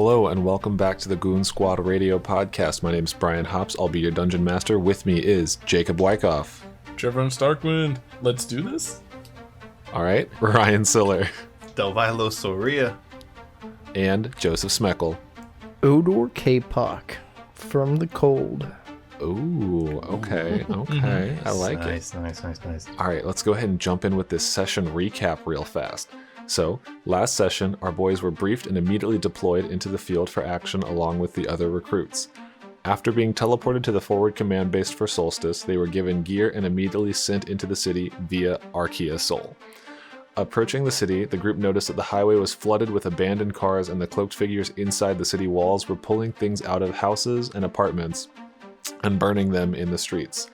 Hello and welcome back to the Goon Squad Radio podcast. My name is Brian Hops. I'll be your dungeon master. With me is Jacob Wyckoff. Trevor Starkwind. Let's do this. All right, Ryan Siller. Delvilo Soria. And Joseph Smeckle. Odor K-Pock from the cold. Ooh, okay. I like it. Nice. All right, let's go ahead and jump in with this session recap real fast. So, last session, our boys were briefed and immediately deployed into the field for action along with the other recruits. After being teleported to the forward command base for Solstice, they were given gear and immediately sent into the city via Archaea Sol. Approaching the city, the group noticed that the highway was flooded with abandoned cars and the cloaked figures inside the city walls were pulling things out of houses and apartments and burning them in the streets.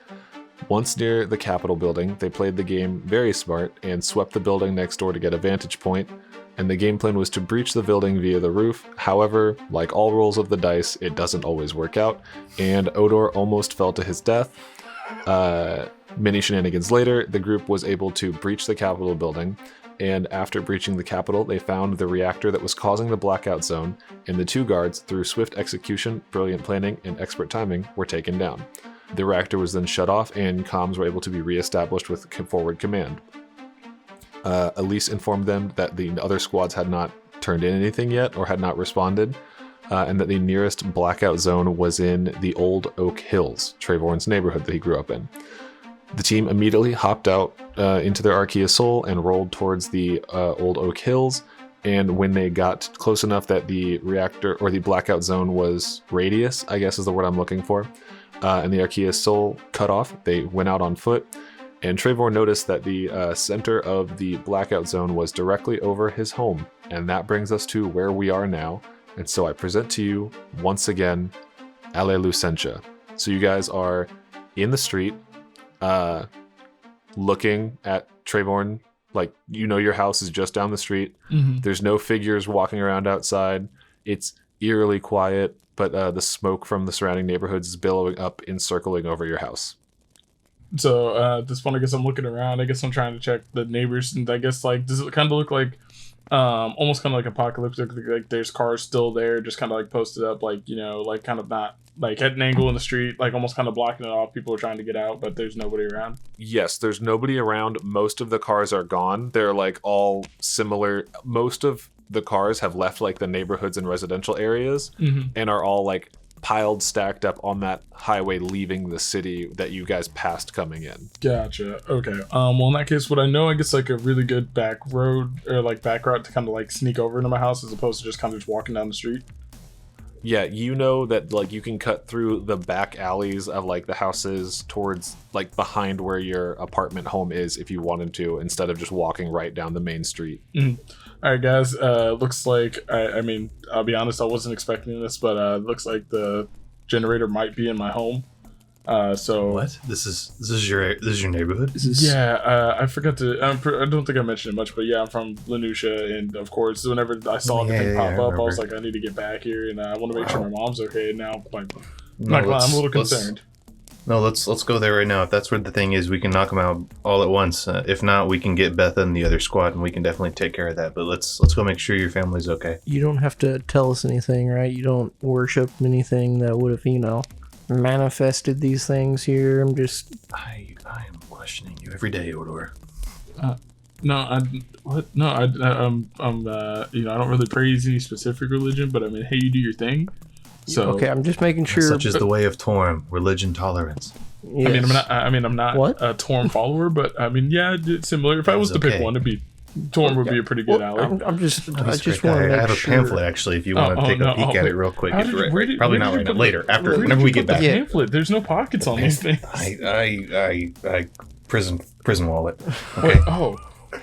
Once near the Capitol building, they played the game very smart and swept the building next door to get a vantage point, and the game plan was to breach the building via the roof. However, like all rolls of the dice, it doesn't always work out, and Odor almost fell to his death. Many shenanigans later, the group was able to breach the Capitol building, and after breaching the Capitol, they found the reactor that was causing the blackout zone, and the two guards, through swift execution, brilliant planning, and expert timing, were taken down. The reactor was then shut off, and comms were able to be re-established with forward command. Elise informed them that the other squads had not turned in anything yet, or had not responded, and that the nearest blackout zone was in the Old Oak Hills, Trevorn's neighborhood that he grew up in. The team immediately hopped out into their Archaea Sol and rolled towards the Old Oak Hills, and when they got close enough that the reactor, or the blackout zone was radius, I guess is the word I'm looking for, and the Archaea Sol cut off, they went out on foot, and Trevor noticed that the center of the blackout zone was directly over his home, and that brings us to where we are now. And so I present to you, once again, Ale Lucentia. So you guys are in the street, looking at Trevorn, like, you know your house is just down the street. Mm-hmm. There's no figures walking around outside. It's eerily quiet, but the smoke from the surrounding neighborhoods is billowing up and circling over your house. So at this point, I guess I'm looking around. I guess I'm trying to check the neighbors, and I guess, like, does it kind of look like almost kind of like apocalyptic? Like there's cars still there, just kind of like posted up, like, you know, like kind of not like at an angle in the street, like almost kind of blocking it off. People are trying to get out, but there's nobody around. Yes, there's nobody around. Most of the cars are gone. They're like all similar. Most of the cars have left like the neighborhoods and residential areas, mm-hmm. and are all like piled, stacked up on that highway leaving the city that you guys passed coming in. Gotcha. Okay. Well, in that case, what I know, I guess, like a really good back road, or like back route to kind of like sneak over into my house as opposed to just kind of just walking down the street. Yeah, you know that like you can cut through the back alleys of like the houses towards like behind where your apartment home is if you wanted to, instead of just walking right down the main street. Mm-hmm. All right, guys. Looks like I mean, I'll be honest, I wasn't expecting this, but looks like the generator might be in my home. So what? This is your neighborhood? I forgot to. I don't think I mentioned it much, but yeah, I'm from Linution, and of course, whenever I saw the thing pop up, I was like, I need to get back here, and I want to make sure my mom's okay. And now, like, I'm a little concerned. No, let's go there right now. If that's where the thing is, we can knock them out all at once. If not, we can get Betha and the other squad, and we can definitely take care of that. But let's go make sure your family's okay. You don't have to tell us anything, right? You don't worship anything that would have, manifested these things here. I am questioning you every day, Odor. I don't really praise any specific religion, but I mean, hey, you do your thing. So okay, I'm just making sure. Such is the way of Torm, religion tolerance. Yes. I'm not what? a Torm follower, but I mean, yeah, it's similar. If I was to pick one, it'd be Torm would be a pretty good ally. I just want to make sure. I have a pamphlet actually. If you want to take a peek at it real quick, probably not right now. Later, after whenever we get back. Pamphlet. There's no pockets on these things. I prison wallet. Okay. Wait,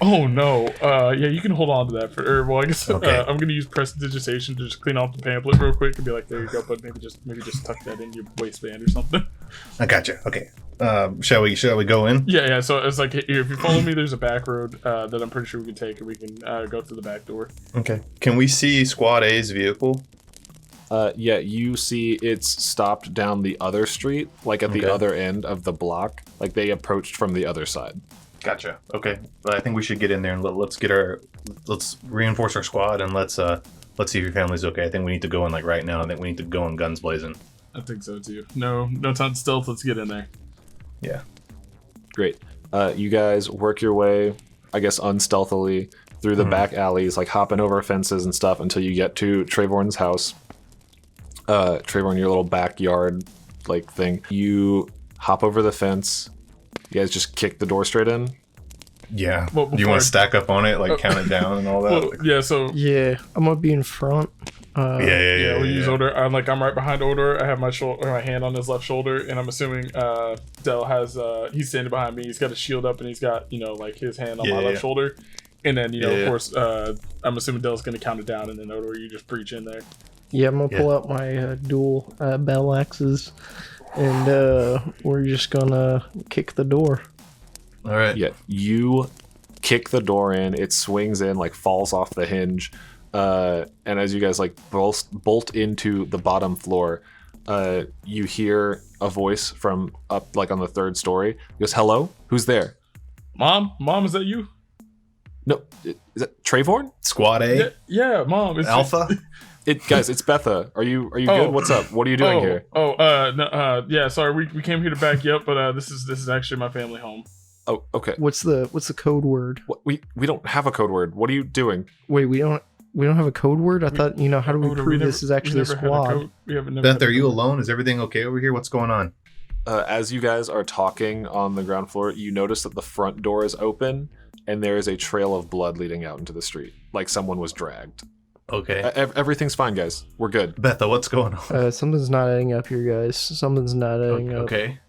oh no. Yeah, you can hold on to that for. I guess okay. I'm gonna use prestidigitation to just clean off the pamphlet real quick and be like, there you go. But maybe just tuck that in your waistband or something. I gotcha. Okay. Shall we go in? Yeah. So it's like, here, if you follow me, there's a back road that I'm pretty sure we can take, and we can go through the back door. Okay. Can we see Squad A's vehicle? Yeah, you see it's stopped down the other street, like at the other end of the block. Like they approached from the other side. Gotcha. Okay. But I think we should get in there and let's reinforce our squad, and let's let's see if your family's okay. I think we need to go in like right now. I think we need to go in guns blazing. I think so too. No time to stealth. Let's get in there. Yeah. Great. You guys work your way, I guess, unstealthily through the back alleys, like hopping over fences and stuff until you get to Trayvorn's house. Trayvorn, your little backyard like thing. You hop over the fence. You guys just kick the door straight in. Yeah. Well, Do you want to stack up on it, like count it down and all that? Well, yeah. So Yeah, I'm gonna be in front. yeah. we use Odor. I'm right behind Odor. I have my hand on his left shoulder, and I'm assuming Del has he's standing behind me. He's got a shield up, and he's got like his hand on my left shoulder. And then of course, I'm assuming Del's gonna count it down, and then Odor, you just breach in there. Yeah, I'm gonna pull out my dual battle axes, and we're just gonna kick the door. All right. Yeah, you kick the door in. It swings in, like falls off the hinge. And as you guys like bolt into the bottom floor, you hear a voice from up like on the third story. It goes, "Hello, who's there?" Mom, is that you? No, is that Trayvorn? Squad A? Yeah, Mom. It's Alpha? Guys, it's Betha. Are you good? What's up? What are you doing here? Yeah. Sorry, we came here to back you up, but this is actually my family home. Oh, okay. What's the code word? We don't have a code word. What are you doing? Wait, we don't have a code word? I thought, how do we prove this is actually a squad? Beth, are you alone? Is everything okay over here? What's going on? As you guys are talking on the ground floor, you notice that the front door is open and there is a trail of blood leading out into the street, like someone was dragged. Okay. Everything's fine, guys. We're good. Betha, what's going on? Something's not adding up here, guys. Something's not adding up. Okay.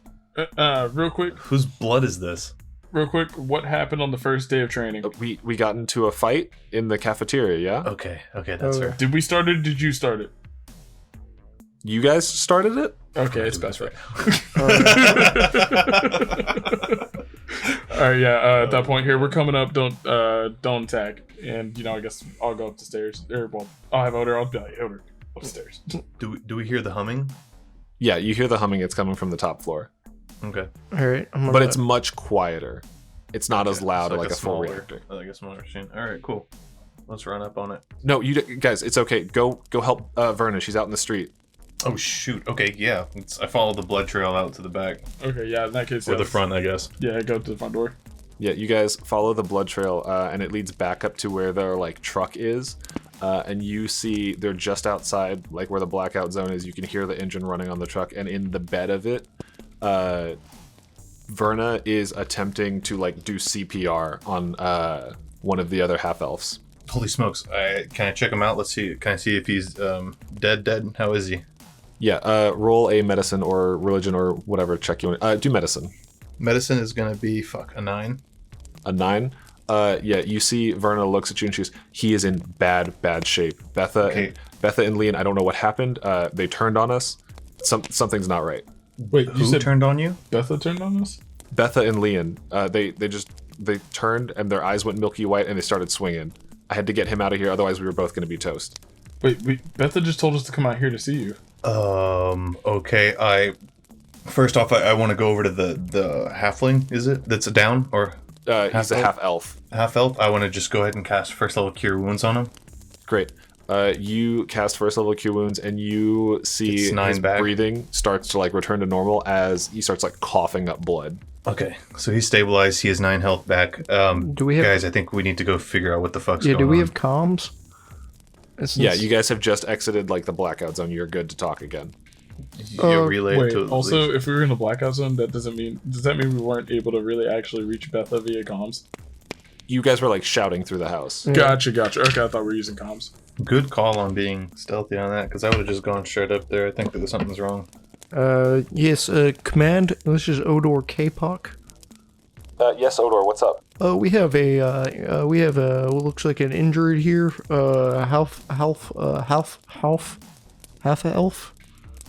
Real quick, Whose blood is this? what happened on the first day of training? We got into a fight in the cafeteria, yeah? Okay, that's fair. Did we start it? Or did you start it? You guys started it? Okay, it's best right. All right, yeah. At that point here, we're coming up. Don't attack. And I guess I'll go up the stairs. I'll have Odor. I'll be like, Odor, upstairs. Do we hear the humming? Yeah, you hear the humming. It's coming from the top floor. Okay. All right, But it's much quieter. It's not as loud So like a full smaller, reactor. like a smaller machine. All right, cool. Let's run up on it. No, guys, it's okay. Go help Verna. She's out in the street. Oh shoot. Okay, yeah. I follow the blood trail out to the back Okay, yeah. In that case, or the front, I guess. Yeah, go to the front door. Yeah, you guys follow the blood trail, and it leads back up to where their like truck is, and you see they're just outside, like where the blackout zone is. You can hear the engine running on the truck, and in the bed of it, Verna is attempting to like do CPR on one of the other half elves. Holy smokes! Can I check him out? Let's see. Can I see if he's dead? How is he? Yeah, roll a medicine or religion or whatever check you want. Do medicine. Medicine is gonna be a 9. A 9. Yeah, you see Verna looks at you and he is in bad shape. Betha and Leon, I don't know what happened. They turned on us. Something's not right. Wait, Who said turned on you? Betha turned on us? Betha and Leon, they turned and their eyes went milky white and they started swinging. I had to get him out of here, otherwise we were both going to be toast. Wait, Betha just told us to come out here to see you. Okay. First off, I want to go over to the halfling. Is it that's down or? He's a half elf. Half elf. I want to just go ahead and cast first level cure wounds on him. Great. You cast first level cure wounds and you see his breathing starts to like return to normal as he starts like coughing up blood. Okay, so he's stabilized. He has 9 health back. Do we have, guys? I think we need to go figure out what the fuck's going on. Yeah, do we have comms? Yeah, you guys have just exited like the blackout zone. You're good to talk again. Relay wait, to also, if we were in the blackout zone, does that mean we weren't able to really actually reach Betha via comms? You guys were like shouting through the house. Yeah. Gotcha. Okay, I thought we were using comms. Good call on being stealthy on that, because I would have just gone straight up there. I think that something's wrong. Yes, command, this is Odor K-Puck. Yes, Odor, what's up? We have what looks like an injured here, half elf.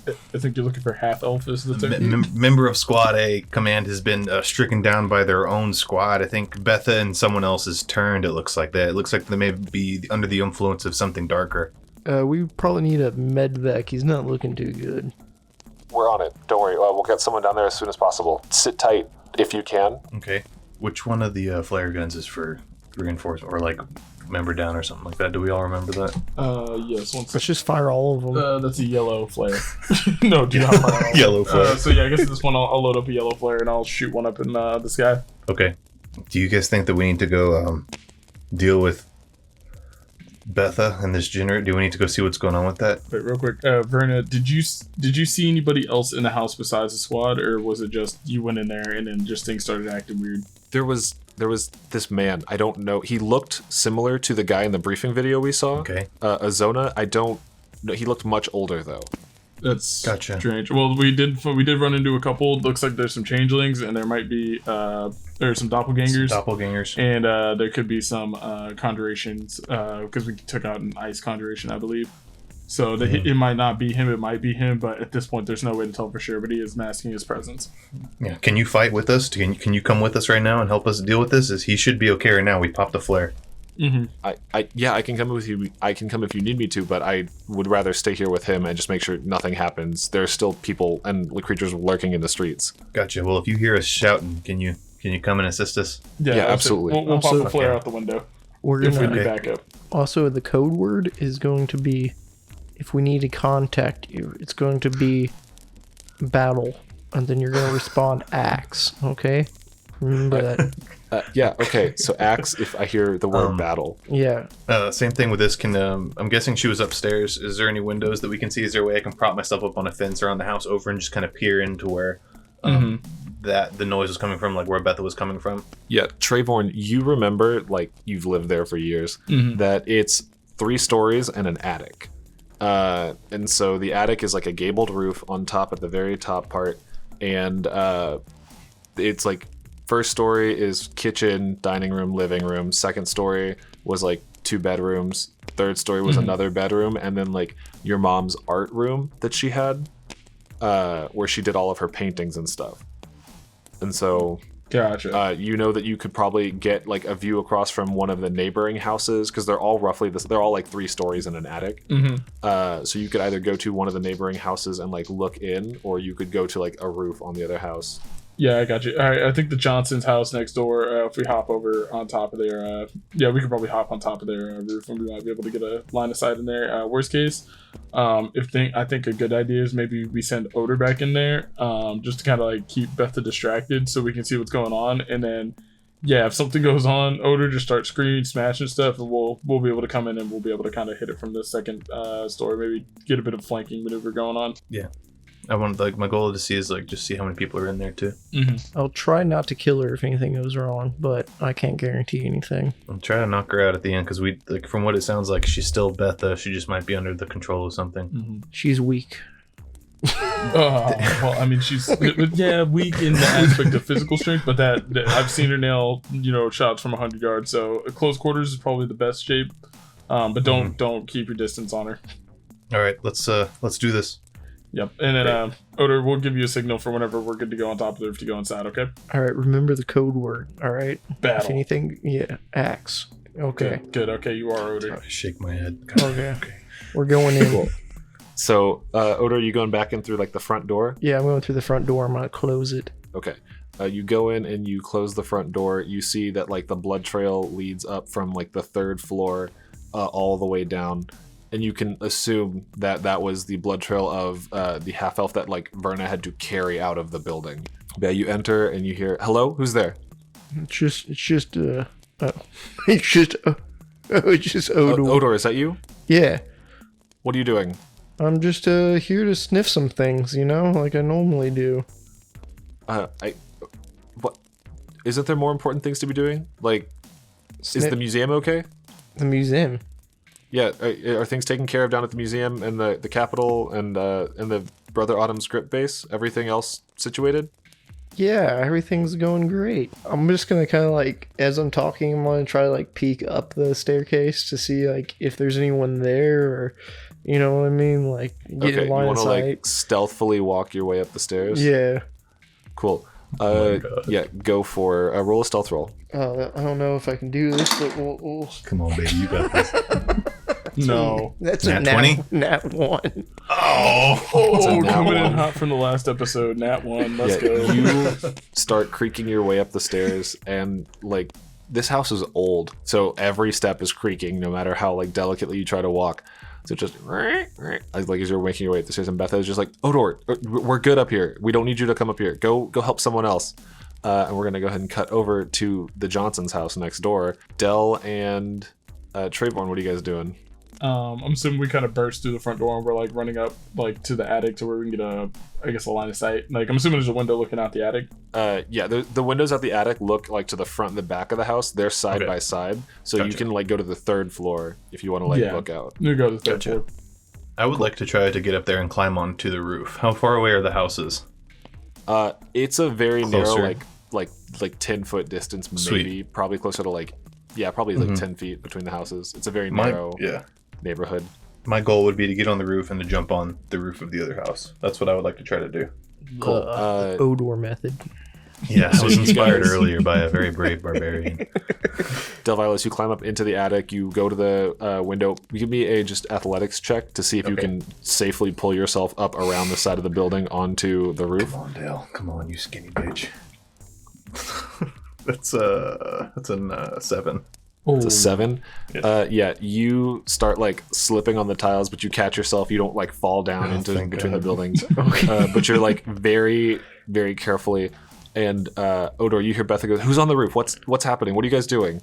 I think you're looking for half elf is the term. Member of Squad A command has been stricken down by their own squad. I think Betha and someone else has turned. It looks like that. It looks like they may be under the influence of something darker. We probably need a medvac. He's not looking too good. We're on it. Don't worry. We'll get someone down there as soon as possible. Sit tight if you can. Okay. Which one of the flare guns is for reinforcement or like member down or something like that. Do we all remember that? Yes. One Let's second. just fire all of them. That's a yellow flare. No, do not fire all. Yellow flare. So yeah, I guess this one I'll load up a yellow flare and I'll shoot one up in the sky. Okay. Do you guys think that we need to go deal with Betha and this generator? Do we need to go see what's going on with that? Wait, real quick, Verna, did you see anybody else in the house besides the squad, or was it just you went in there and then just things started acting weird? There was this man. I don't know. He looked similar to the guy in the briefing video we saw. Okay. Azona. I don't know. He looked much older though. That's Gotcha. strange. Well, we did run into a couple. Looks like there's some changelings, and there might be there's some doppelgangers. Doppelgangers. And there could be some conjurations because we took out an ice conjuration, I believe. So it might not be him, it might be him, but at this point there's no way to tell for sure, but he is masking his presence. Yeah. Can you fight with us? Can you come with us right now and help us deal with this? He should be okay right now. We popped a flare. Mm-hmm. I can come with you. I can come if you need me to, but I would rather stay here with him and just make sure nothing happens. There's still people and creatures lurking in the streets. Gotcha. Well, if you hear us shouting, can you come and assist us? Yeah, absolutely. We'll pop Also- a flare Okay. out the window We're if we gonna need backup. also the code word is going to be, if we need to contact you, it's going to be battle, and then you're going to respond axe. Okay, remember that. Yeah. Okay. So axe if I hear the word battle. Yeah. Same thing with this. Can I'm guessing she was upstairs. Is there any windows that we can see? Is there a way I can prop myself up on a fence around the house over and just kind of peer into where that the noise was coming from, like where Betha was coming from? Yeah, Trayvorn, you remember, like, you've lived there for years, that it's 3 stories and an attic. And so the attic is like a gabled roof on top at the very top part, and it's like first story is kitchen, dining room, living room. Second story was like 2 bedrooms. Third story was another bedroom, and then like your mom's art room that she had, where she did all of her paintings and stuff. And so Gotcha. you know that you could probably get like a view across from one of the neighboring houses, because they're all roughly this. They're all like 3 stories in an attic. So you could either go to one of the neighboring houses and like look in, or you could go to like a roof on the other house. Yeah, I got you. All right, I think the Johnson's house next door, if we hop over on top of their, we could probably hop on top of their roof and we might be able to get a line of sight in there. Worst case, I think a good idea is maybe we send Odor back in there, just to kind of like keep Betha distracted so we can see what's going on. And then, yeah, if something goes on, Odor just starts screaming, smashing stuff, and we'll be able to come in and we'll be able to kind of hit it from the second story, maybe get a bit of flanking maneuver going on. Yeah. I want, like, my goal to see is like just see how many people are in there too. I'll try not to kill her if anything goes wrong, but I can't guarantee anything. I'm trying to knock her out at the end because we, like, from what it sounds like, she's still Betha. She just might be under the control of something. She's weak. Well, I mean, she's weak in the aspect of physical strength, but that I've seen her nail shots from 100 yards. So close quarters is probably the best shape, but don't keep your distance on her. All right, let's do this. Yep, and then Odor, we'll give you a signal for whenever we're good to go on top of the roof to go inside. Okay. All right, remember the code word. All right. If Battle. anything, yeah, axe. Okay. Good. Okay, you are Odor. I shake my head. Okay. We're going in. So Odor, you going back in through like the front door? Yeah, I'm going through the front door. I'm gonna close it. Okay. You go in and you close the front door. You see that like the blood trail leads up from like the 3rd floor all the way down. And you can assume that that was the blood trail of the half-elf that like Verna had to carry out of the building. Yeah, you enter and you hear, "Hello, who's there?" It's just Odor. Odor, is that you? Yeah. What are you doing? I'm just here to sniff some things, like I normally do. What? Isn't there more important things to be doing? Like, is the museum okay? The museum. Yeah, are things taken care of down at the museum and the Capitol and the Brother Autumn script base? Everything else situated? Yeah, everything's going great. I'm just gonna kind of like, as I'm talking, I'm gonna try to like peek up the staircase to see like if there's anyone there, or you know what I mean, like get Okay, a line you of want to sight. like stealthily walk your way up the stairs? Yeah. Cool. my God. Yeah, go for a roll a stealth roll. I don't know if I can do this, but we'll... Come on, baby, you got this. No. That's Nat a 20? Nat 1. Oh, nat coming in one. hot from the last episode, Nat 1. Let's Yeah, go. you start creaking your way up the stairs, and like this house is old, so every step is creaking, no matter how like delicately you try to walk. So just like as you're making your way up the stairs, and Betha is just like, Odor, we're good up here. We don't need you to come up here. Go help someone else. And we're gonna go ahead and cut over to the Johnson's house next door. Dell and Trayvon, what are you guys doing? I'm assuming we kind of burst through the front door and we're like running up like to the attic to where we can get a line of sight. Like I'm assuming there's a window looking out the attic. Yeah, the windows at the attic look like to the front and the back of the house. They're side by side, so you can like go to the third floor if you want to look out. You go to the third floor. I would like to try to get up there and climb onto the roof. How far away are the houses? It's a very Closer. narrow like 10-foot distance, maybe. Sweet. Probably closer to like 10 feet between the houses. It's a very narrow neighborhood. My goal would be to get on the roof and to jump on the roof of the other house. That's what I would like to try to do. Cool. Odor method. Yeah, I was inspired earlier by a very brave barbarian. Delvilas, you climb up into the attic. You go to the window. Give me a just athletics check to see if you can safely pull yourself up around the side of the building onto the roof. Come on, Dale. Come on, you skinny bitch. That's a 7. It's a 7. Yes. Yeah, you start like slipping on the tiles, but you catch yourself. You don't like fall down into between the buildings. But you're like very, very carefully. And Odor, you hear Betha go, "Who's on the roof? What's happening? What are you guys doing?"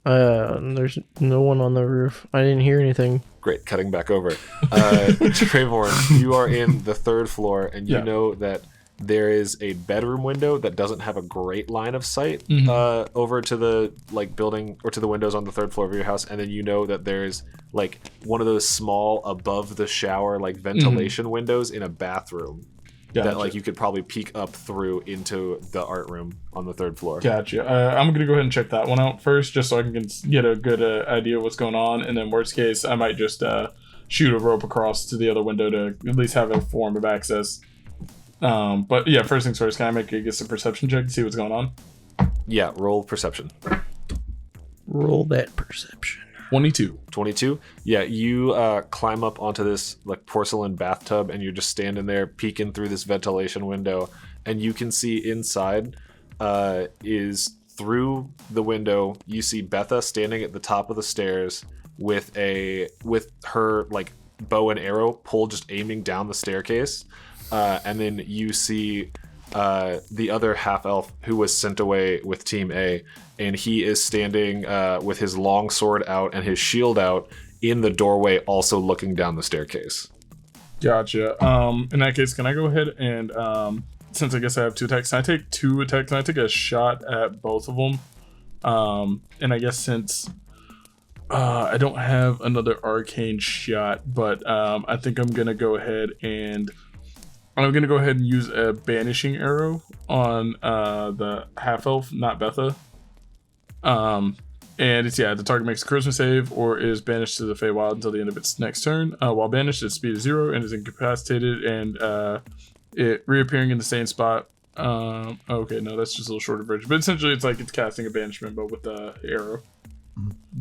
There's no one on the roof. I didn't hear anything. Great, cutting back over. Trayvon, you are in the third floor, and you know that there is a bedroom window that doesn't have a great line of sight over to the like building or to the windows on the third floor of your house, and then you know that there's like one of those small above the shower like ventilation windows in a bathroom that like you could probably peek up through into the art room on the third floor. Gotcha. I'm gonna go ahead and check that one out first, just so I can get a good idea of what's going on, and then worst case, I might just shoot a rope across to the other window to at least have a form of access. But yeah, first things first, can I make a perception check to see what's going on? Yeah, roll perception. Roll that perception. 22. Yeah, you climb up onto this like porcelain bathtub, and you're just standing there peeking through this ventilation window, and you can see inside is through the window you see Betha standing at the top of the stairs with her like bow and arrow pulled, just aiming down the staircase. And then you see the other half-elf who was sent away with Team A, and he is standing with his long sword out and his shield out in the doorway, also looking down the staircase. Gotcha. In that case, can I go ahead and, since I guess I have 2 attacks, can I take 2 attacks? Can I take a shot at both of them? And I guess since I don't have another arcane shot, but I think I'm going to go ahead and use a banishing arrow on the half-elf, not Betha. And it's, the target makes a charisma save or is banished to the Feywild until the end of its next turn. While banished, its speed is 0 and is incapacitated, and it reappearing in the same spot. Okay, no, that's just a little shorter version. But essentially, it's like it's casting a banishment, but with the arrow.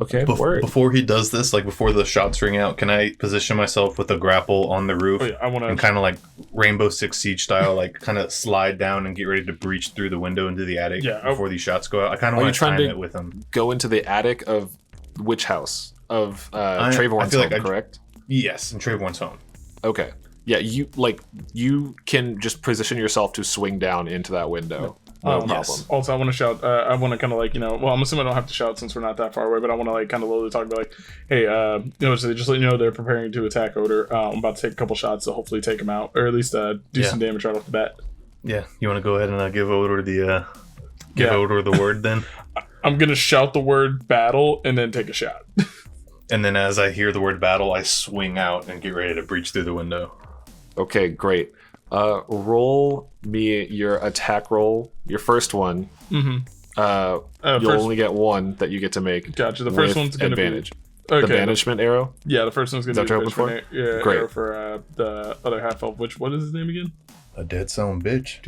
Okay, before he does this, like before the shots ring out, can I position myself with a grapple on the roof? I want to, and kind of like Rainbow Six Siege style, like kind of slide down and get ready to breach through the window into the attic before these shots go out. I kind of want to time it with him. Go into the attic of which house? Of Trayvorn's home, correct? Yes, in Trayvorn's home. Okay. Yeah, you can just position yourself to swing down into that window. No problem. Yes. Also, I want to shout. I want to kind of like, well, I'm assuming I don't have to shout since we're not that far away, but I want to like kind of literally talk about like, hey, so just let you know they're preparing to attack Odor. I'm about to take a couple shots to hopefully take him out, or at least do some damage right off the bat. Yeah, you want to go ahead and give Odor the word then? I'm gonna shout the word battle and then take a shot. And then as I hear the word battle, I swing out and get ready to breach through the window. Okay, great. Roll me your attack roll, your first one. Mm-hmm. You'll only get one that you get to make. Gotcha. The first one's going to be... Okay, the banishment arrow? Yeah, the first one's going to be the banishment Great. arrow for the other half-elf. What is his name again? A dead son bitch.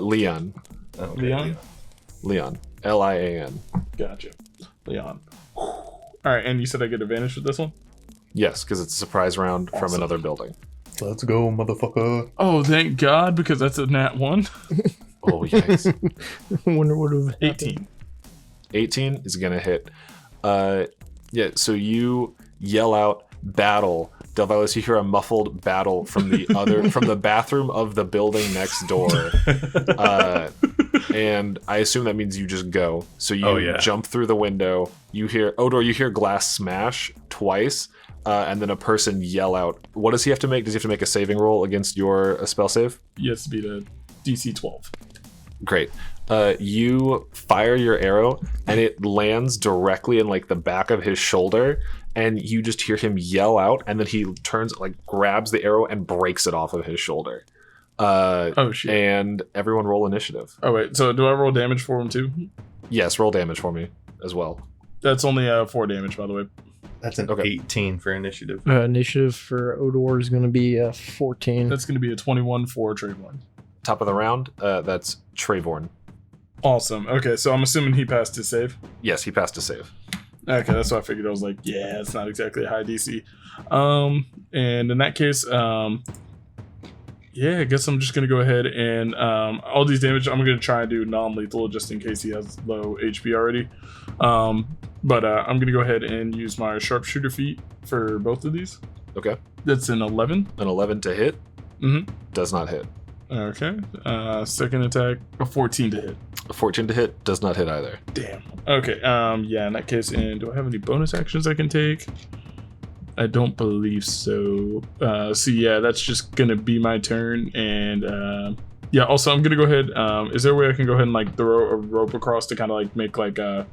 Leon. Okay, Leon. Lian. Gotcha. Leon. Alright, and you said I get advantage with this one? Yes, because it's a surprise round from another building. Let's go, motherfucker. Oh, thank God, because that's a nat 1. Oh, yikes. I wonder what would have 18. 18 is gonna hit. Yeah, so you yell out battle. Delvilos, you hear a muffled battle from the bathroom of the building next door. And I assume that means you just go. So you jump through the window. You hear Odor, you hear glass smash twice, and then a person yell out. What does he have to make? Does he have to make a saving roll against your spell save? He has to beat a DC 12. Great. You fire your arrow, and it lands directly in like the back of his shoulder, and you just hear him yell out, and then he turns, like, grabs the arrow and breaks it off of his shoulder. Oh shit! And everyone roll initiative. Oh wait, so do I roll damage for him too? Yes, roll damage for me as well. That's only 4 damage, by the way. That's an 18 for initiative. Initiative for Odor is going to be 14. That's going to be a 21 for Trayvon. Top of the round, that's Trayvon. Awesome. Okay, so I'm assuming he passed his save. Yes, he passed a save. Okay, that's what I figured. I was like, yeah, it's not exactly a high DC. And in that case, yeah, I guess I'm just gonna go ahead and all these damage I'm gonna try and do non-lethal just in case he has low HP already. But I'm gonna go ahead and use my sharpshooter feat for both of these. Okay. That's an 11. An 11 to hit. Does not hit. Okay. Second attack, a 14 to hit. A 14 to hit does not hit either. Damn. Okay. Yeah. In that case, and do I have any bonus actions I can take? I don't believe so. So yeah, that's just gonna be my turn. And yeah. Also, I'm gonna go ahead. Is there a way I can go ahead and like throw a rope across to kind of like make like I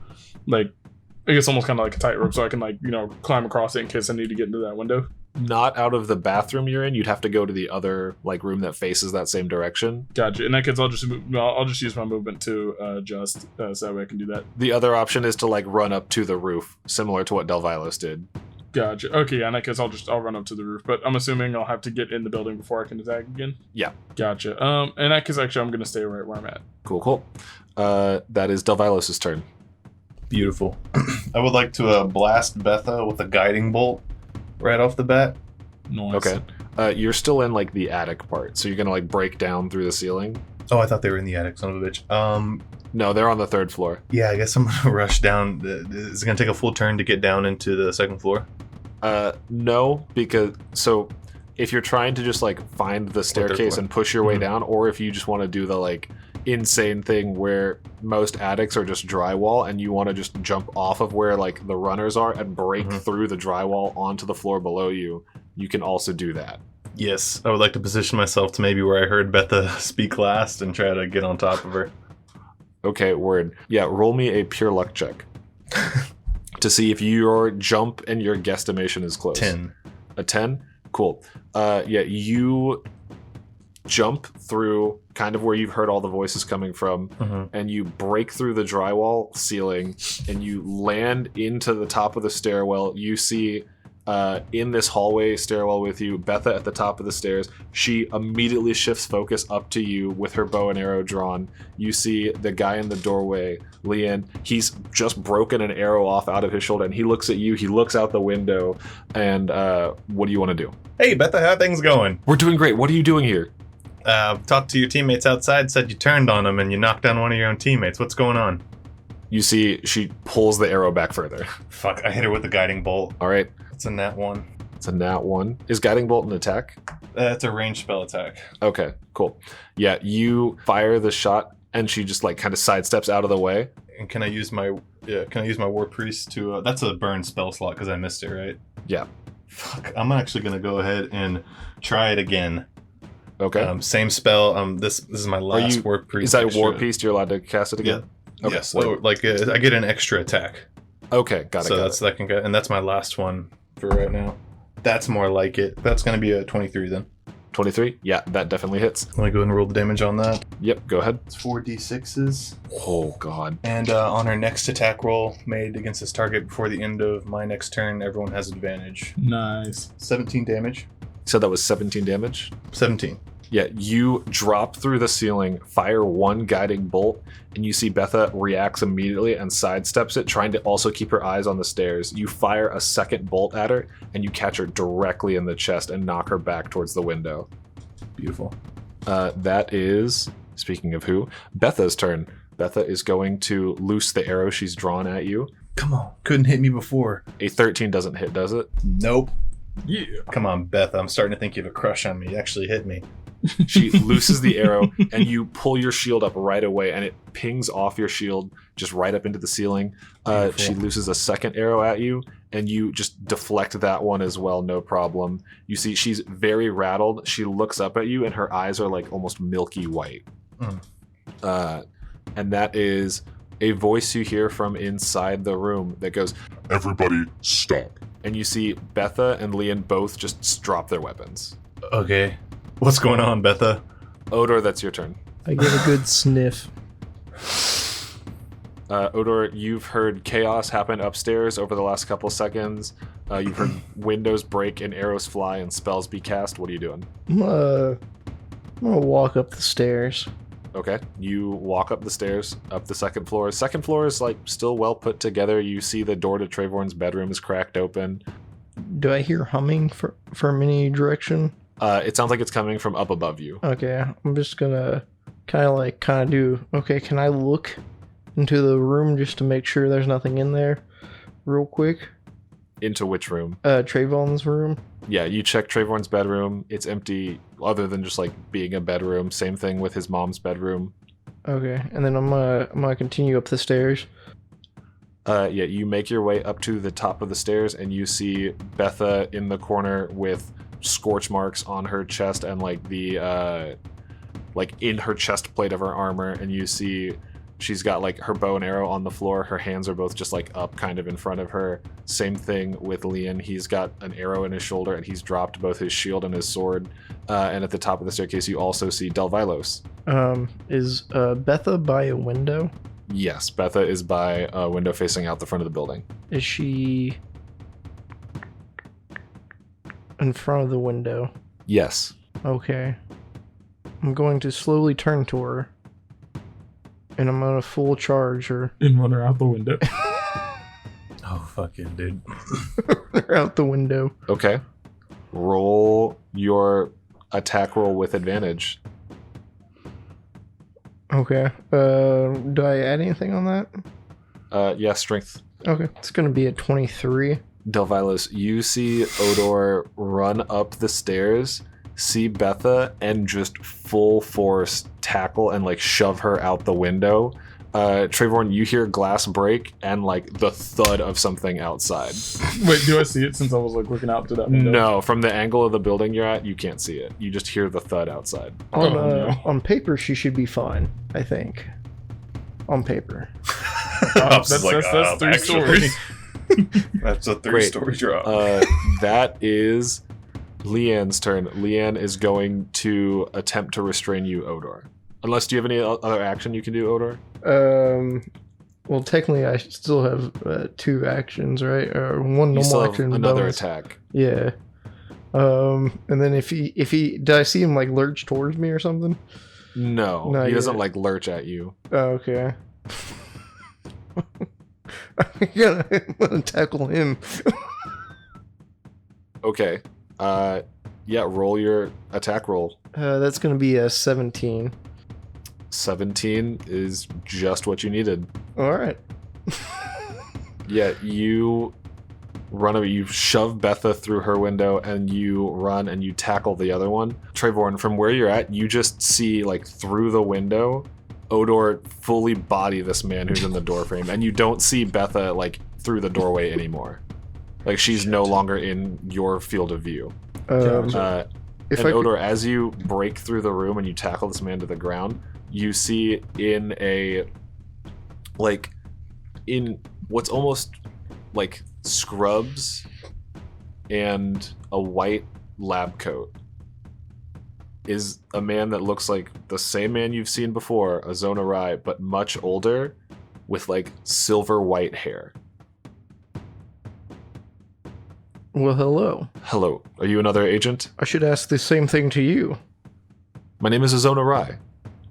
guess almost kind of like a tightrope, so I can like climb across it in case I need to get into that window. Not out of the bathroom you're in. You'd have to go to the other like room that faces that same direction. Gotcha. In that case, I'll just use my movement to adjust, so that way I can do that. The other option is to like run up to the roof, similar to what Delvilos did. Gotcha. Okay, yeah, in that case, I'll run up to the roof, but I'm assuming I'll have to get in the building before I can attack again. Yeah. Gotcha. In that case, actually, I'm gonna stay right where I'm at. Cool. That is Delvilos' turn. Beautiful. I would like to blast Betha with a guiding bolt right off the bat. Nice. Okay. You're still in like the attic part, so you're gonna like break down through the ceiling. Oh, I thought they were in the attic, son of a bitch. No, they're on the 3rd floor. Yeah, I guess I'm gonna rush down. Is it gonna take a full turn to get down into the 2nd floor? No, because so if you're trying to just like find the staircase and push your way down, or if you just want to do the like insane thing where most attics are just drywall and you want to just jump off of where like the runners are and break through the drywall onto the floor below you, you can also do that. Yes, I would like to position myself to maybe where I heard Betha speak last and try to get on top of her. Okay, word. Yeah, roll me a pure luck check to see if your jump and your guesstimation is close. 10. A 10? Cool. Yeah, you jump through kind of where you've heard all the voices coming from, and you break through the drywall ceiling, and you land into the top of the stairwell. You see in this hallway stairwell with you, Betha at the top of the stairs. She immediately shifts focus up to you with her bow and arrow drawn. You see the guy in the doorway, Lian. He's just broken an arrow off out of his shoulder, and he looks at you. He looks out the window, and what do you want to do? Hey, Betha, how things going? We're doing great. What are you doing here? Talked to your teammates outside, said you turned on them and you knocked down one of your own teammates. What's going on? You see she pulls the arrow back further. Fuck, I hit her with the guiding bolt. All right. It's a nat 1. It's a nat 1. Is guiding bolt an attack? It's a ranged spell attack. Okay, cool. Yeah, you fire the shot and she just like kind of sidesteps out of the way. And can I use my war priest to that's a burn spell slot because I missed it, right? Yeah. Fuck, I'm actually gonna go ahead and try it again. Okay. Same spell. This is my last war priest. Is that extra. War priest? You're allowed to cast it again? Yeah. Okay. Yeah, so like I get an extra attack. Okay, got it. So that's that can get, and that's my last one for right now. That's more like it. That's gonna be a 23 then. 23? Yeah, that definitely hits. Let me go ahead and roll the damage on that. Yep, go ahead. It's 4d6s. Oh god. And on her next attack roll made against this target before the end of my next turn, everyone has advantage. Nice. 17 damage. So that was 17 damage? 17. Yeah, you drop through the ceiling, fire one guiding bolt, and you see Betha reacts immediately and sidesteps it, trying to also keep her eyes on the stairs. You fire a second bolt at her, and you catch her directly in the chest and knock her back towards the window. Beautiful. That is, speaking of who, Betha's turn. Betha is going to loose the arrow she's drawn at you. Come on. Couldn't hit me before. A 13 doesn't hit, does it? Nope. Yeah. Come on, Beth. I'm starting to think you have a crush on me. You actually hit me. She looses the arrow, and you pull your shield up right away, and it pings off your shield just right up into the ceiling. She looses a second arrow at you, and you just deflect that one as well, no problem. You see she's very rattled. She looks up at you, and her eyes are like almost milky white. And that is a voice you hear from inside the room that goes, "Everybody stop." and you see Betha and Leon both just drop their weapons. Okay. What's going on, Betha? Odor, that's your turn. I get a good sniff. Odor, you've heard chaos happen upstairs over the last couple seconds. You've heard windows break and arrows fly and spells be cast. What are you doing? I'm gonna walk up the stairs. Okay, you walk up the stairs, up the second floor. Second floor is like still well put together. You see the door to Trayvorn's bedroom is cracked open. Do I hear humming from any direction? It sounds like it's coming from up above you. Okay, I'm just gonna kind of do. Okay, can I look into the room just to make sure there's nothing in there, real quick? Into which room? Trayvon's room. Yeah, you check Trayvorn's bedroom. It's empty, other than just like being a bedroom. Same thing with his mom's bedroom. Okay, and then I'm gonna continue up the stairs. Yeah, you make your way up to the top of the stairs, and you see Betha in the corner with scorch marks on her chest and like the like in her chest plate of her armor, and you see she's got like her bow and arrow on the floor. Her hands are both just like up kind of in front of her. Same thing with Leon. He's got an arrow in his shoulder and he's dropped both his shield and his sword. And at the top of the staircase you also see Delvilos. Is Betha by a window? Yes, Betha is by a window facing out the front of the building. Is she in front of the window? Yes. Okay. I'm going to slowly turn to her. And I'm gonna full charge her. And run her out the window. Oh, fucking dude. Out the window. Okay. Roll your attack roll with advantage. Okay. Do I add anything on that? Yeah, strength. Okay. It's gonna be a 23. Delvilos, you see Odor run up the stairs, see Betha, and just full force tackle and like shove her out the window. Trayvorn, you hear glass break and like the thud of something outside. Wait, do I see it since I was like looking out to that window? No, from the angle of the building you're at, you can't see it. You just hear the thud outside. On paper, she should be fine, I think. On paper. That's three stories. That's a Great. three-story drop. That is Leanne's turn. Leanne is going to attempt to restrain you, Odor. Unless, do you have any other action you can do, Odor? Well, technically, I still have 2 actions, right? Or one You still normal have action. another bonus. attack. Yeah. And then if he, did I see him like lurch towards me or something? No, Not he doesn't yet. like lurch at you. Oh, okay. I'm gonna tackle him. Okay. Yeah, roll your attack roll. That's gonna be a 17. 17 is just what you needed. All right. Yeah, you you shove Betha through her window and you run and you tackle the other one. Trayvorn, from where you're at, you just see like through the window Odor fully body this man who's in the doorframe, and you don't see Betha like through the doorway anymore. Like she's no longer in your field of view. If And I Odor, as you break through the room and you tackle this man to the ground, you see in what's almost like scrubs and a white lab coat is a man that looks like the same man you've seen before, Azona Ri, but much older, with like silver white hair. Well, hello. Hello, are you another agent? I should ask the same thing to you. My name is Azona Ri.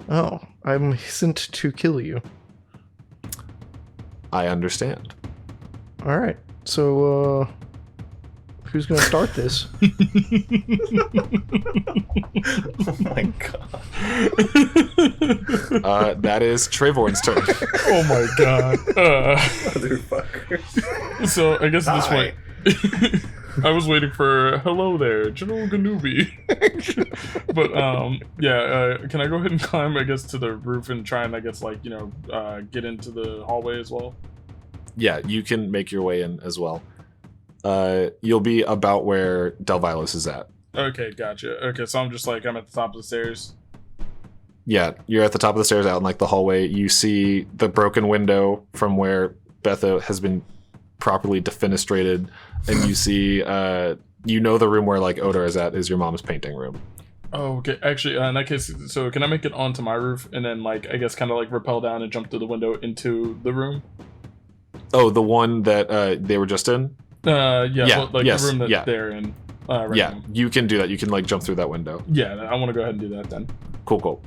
Oh, I'm sent to kill you. I understand. All right. So, Who's gonna start this? Oh my god. That is Trevorn's turn. Oh my god. Motherfucker. So I guess at this Hi. point, I was waiting for hello there, General Ganubi. But can I go ahead and climb, I guess, to the roof and try and I guess like get into the hallway as well? Yeah, you can make your way in as well. You'll be about where Delvilos is at. Okay, gotcha. Okay, so I'm at the top of the stairs. Yeah, you're at the top of the stairs out in like the hallway. You see the broken window from where Betha has been properly defenestrated, and you see the room where like Odor is at is your mom's painting room. Oh, okay. Actually, in that case, so can I make it onto my roof and then like I guess kind of like rappel down and jump through the window into the room? Oh, the one that they were just in? The room that yeah. they're in. Yeah, now. you can do that. You can like jump through that window. Yeah, I want to go ahead and do that then. Cool.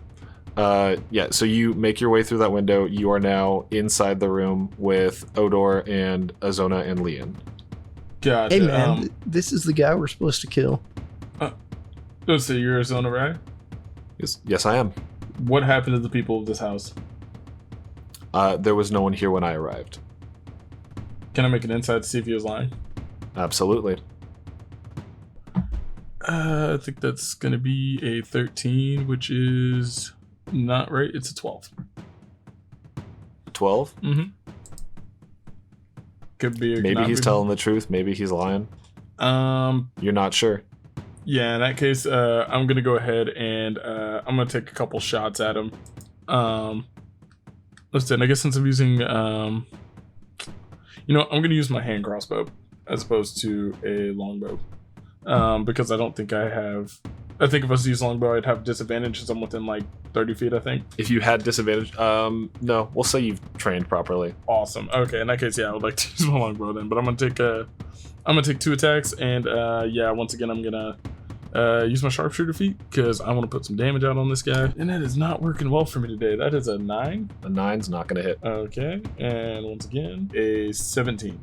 So you make your way through that window. You are now inside the room with Odor and Azona and Leon. Gotcha. Hey man, this is the guy we're supposed to kill. So you're Azona Ri? Yes, I am. What happened to the people of this house? There was no one here when I arrived. Can I make an insight to see if he was lying? Absolutely. I think that's going to be a 13, which is not right. It's a 12. 12? Mm-hmm. Could be. Maybe he's telling the truth. Maybe he's lying. You're not sure. Yeah, in that case, I'm going to go ahead and I'm going to take a couple shots at him. Let's see. I guess since I'm using... I'm going to use my hand crossbow as opposed to a longbow. Because I don't think I have... I think if I was to use longbow, I'd have disadvantage since I'm within like 30 feet, I think. If you had disadvantage, no, we'll say you've trained properly. Awesome. Okay, in that case, I would like to use my longbow then. But I'm gonna take 2 attacks, and once again, I'm gonna use my sharpshooter feat because I want to put some damage out on this guy. And that is not working well for me today. That is a 9. A 9's not gonna hit. Okay, and once again, a 17.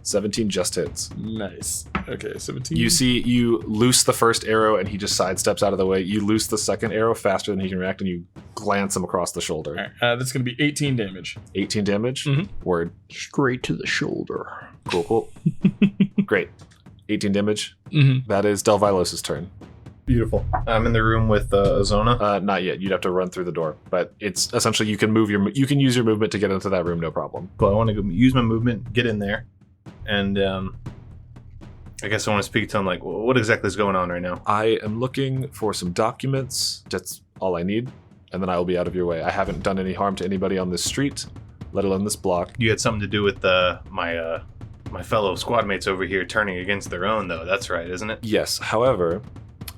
17 just hits. Nice. Okay, 17. You loose the first arrow and he just sidesteps out of the way. You loose the second arrow faster than he can react and you glance him across the shoulder. All right, that's going to be 18 damage. 18 damage? Mhm. Word. Straight to the shoulder. Cool. Great. 18 damage. Mm-hmm. That is Delvilos' turn. Beautiful. I'm in the room with Azona. Not yet. You'd have to run through the door. But it's essentially you can use your movement to get into that room, no problem. Well, I want to use my movement, get in there, and I guess I want to speak to him. Like, what exactly is going on right now? I am looking for some documents. That's all I need. And then I will be out of your way. I haven't done any harm to anybody on this street, let alone this block. You had something to do with my fellow squad mates over here turning against their own, though. That's right, isn't it? Yes. However,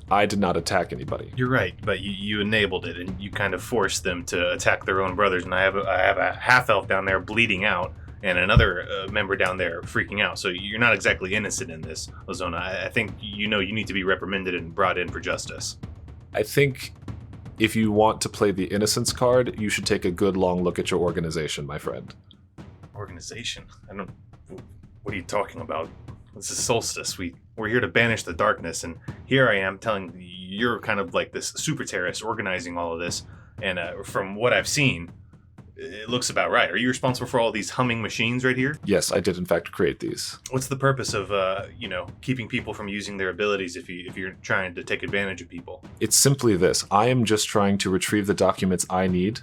I did not attack anybody. You're right, but you enabled it, and you kind of forced them to attack their own brothers. And I have a half elf down there bleeding out, and another member down there freaking out. So you're not exactly innocent in this, Azona. I think you need to be reprimanded and brought in for justice. I think if you want to play the innocence card, you should take a good long look at your organization, my friend. Organization? What are you talking about? This is Solstice. We're here to banish the darkness, and here I am telling you're kind of like this super terrorist organizing all of this. And from what I've seen, it looks about right. Are you responsible for all these humming machines right here? Yes, I did in fact create these. What's the purpose of keeping people from using their abilities if you're trying to take advantage of people? It's simply this. I am just trying to retrieve the documents I need.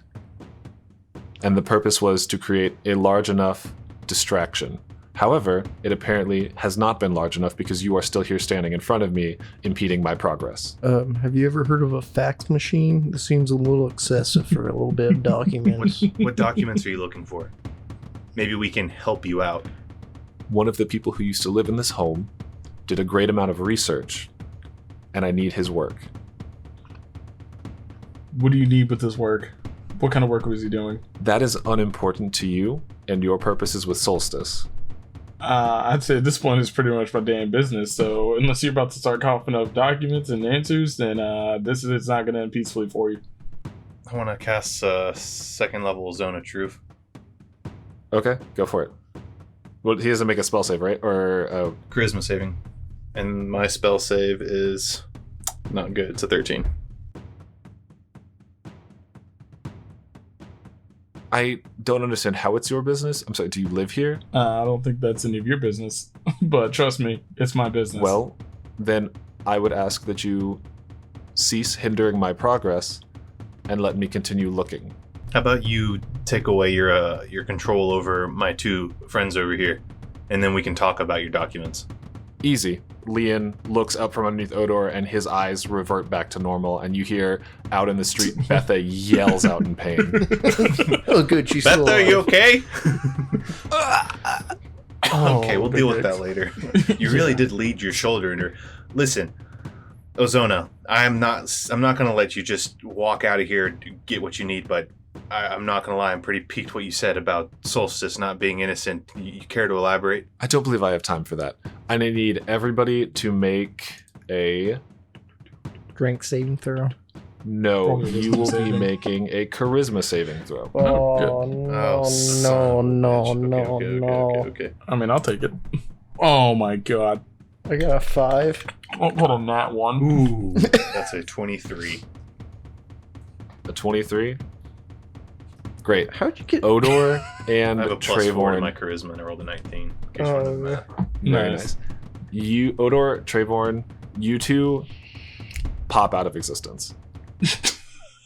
And the purpose was to create a large enough distraction. However, it apparently has not been large enough because you are still here standing in front of me, impeding my progress. Have you ever heard of a fax machine? This seems a little excessive for a little bit of documents. What documents are you looking for? Maybe we can help you out. One of the people who used to live in this home did a great amount of research, and I need his work. What do you need with this work? What kind of work was he doing? That is unimportant to you and your purposes with Solstice. I'd say at this point it's pretty much my damn business. So unless you're about to start coughing up documents and answers, then this is not going to end peacefully for you. I want to cast second level Zone of Truth. Okay, go for it. Well, he doesn't make a spell save, right? Or Charisma saving. And my spell save is not good. It's a 13. I don't understand how it's your business. I'm sorry, do you live here? I don't think that's any of your business, but trust me, it's my business. Well, then I would ask that you cease hindering my progress and let me continue looking. How about you take away your control over my two friends over here, and then we can talk about your documents. Easy. Leon looks up from underneath Odor and his eyes revert back to normal, and you hear out in the street Betha yells out in pain. Oh, good. She's still Betha, are you alive. okay? Oh, Okay, we'll deal with that later. You really did lead your shoulder in her. Listen, Azona, I'm not gonna let you just walk out of here and get what you need, but I'm not gonna lie, I'm pretty piqued what you said about Solstice not being innocent. You care to elaborate? I don't believe I have time for that. I need everybody to make a... Strength saving throw. No, Probably you wisdom will be saving. making a charisma saving throw. Oh, Oh, son of a bitch. Okay. I mean, I'll take it. Oh my god. I got a 5. Oh, hold on, that one. Ooh, that's a 23. A 23? Great. How'd you get? Odor and I have a +4 to my Trayvorn. charisma, and I rolled a 19. In case you're wondering that. Very nice. You, Odor, Trayvorn, you two pop out of existence.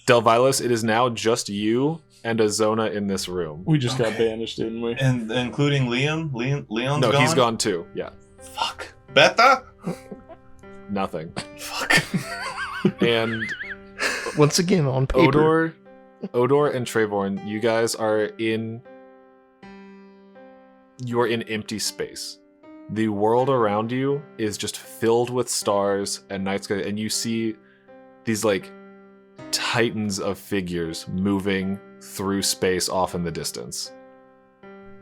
Delvilos, it is now just you and Azona in this room. We just got banished, didn't we? And including Liam? Leon's No, gone? he's gone too. Yeah, Fuck. Betha? nothing. Fuck. And Once again on paper. Odor and Trayvorn, you guys are in... You're in empty space. The world around you is just filled with stars and night sky, and you see these, like, titans of figures moving through space off in the distance.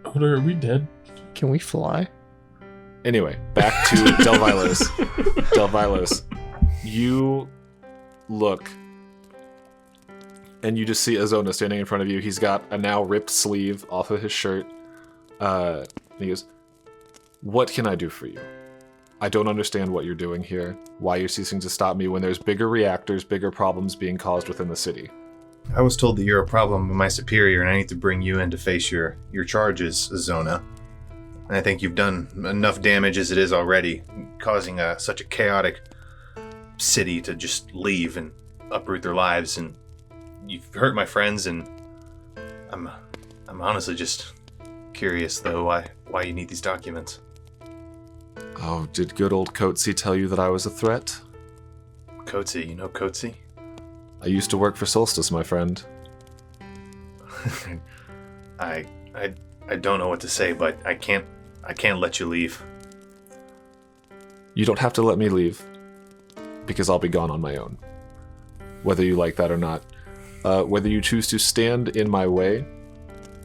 Odor, are we dead? Can we fly? Anyway, back to Delvilos. Delvilos, you look, and you just see Azona standing in front of you. He's got a now ripped sleeve off of his shirt. And he goes, "What can I do for you? I don't understand what you're doing here, why you're ceasing to stop me when there's bigger reactors, bigger problems being caused within the city." I was told that you're a problem with my superior, and I need to bring you in to face your charges, Azona. And I think you've done enough damage as it is already, causing such a chaotic city to just leave and uproot their lives. And you've hurt my friends, and I'm honestly just curious, though, why you need these documents. Oh, did good old Coetzee tell you that I was a threat? Coetzee, you know Coetzee? I used to work for Solstice, my friend. I don't know what to say, but I can't let you leave. You don't have to let me leave, because I'll be gone on my own. Whether you like that or not. Whether you choose to stand in my way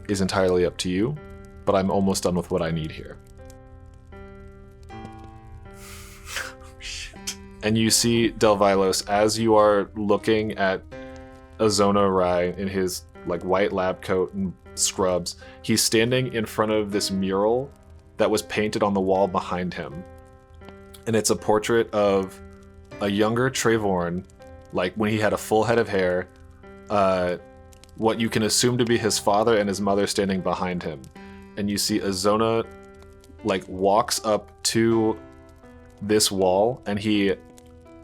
is entirely up to you, but I'm almost done with what I need here. And you see Delvilos, as you are looking at Azona Ri in his like white lab coat and scrubs, he's standing in front of this mural that was painted on the wall behind him. And it's a portrait of a younger Trayvorn, like when he had a full head of hair, what you can assume to be his father and his mother standing behind him. And you see Azona like walks up to this wall and he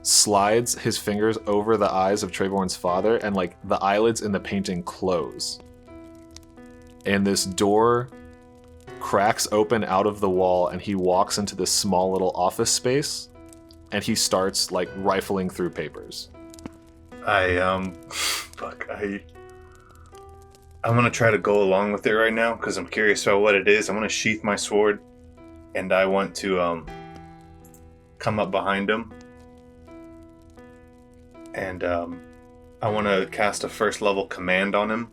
slides his fingers over the eyes of Trayvorn's father, and like the eyelids in the painting close. And this door cracks open out of the wall and he walks into this small little office space and he starts like rifling through papers. I'm gonna try to go along with it right now because I'm curious about what it is. I'm gonna sheath my sword and I want to come up behind him and I want to cast a first level command on him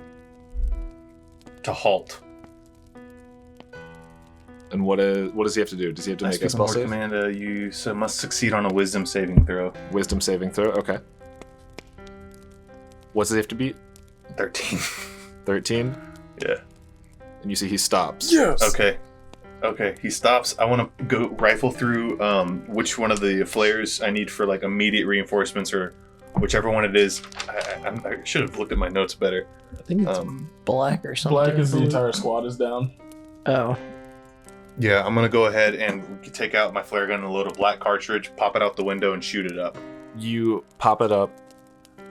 to halt. And what does he have to do? Does he have to make a spell save? Command, you must succeed on a wisdom saving throw. Wisdom saving throw, okay. What does he have to beat? 13. 13? Yeah. And you see he stops. Yes. Okay. Okay, he stops. I want to go rifle through which one of the flares I need for like immediate reinforcements or whichever one it is. I should have looked at my notes better. I think it's black or something. Black is the entire squad is down. Oh. Yeah, I'm going to go ahead and take out my flare gun and load a black cartridge, pop it out the window, and shoot it up. You pop it up,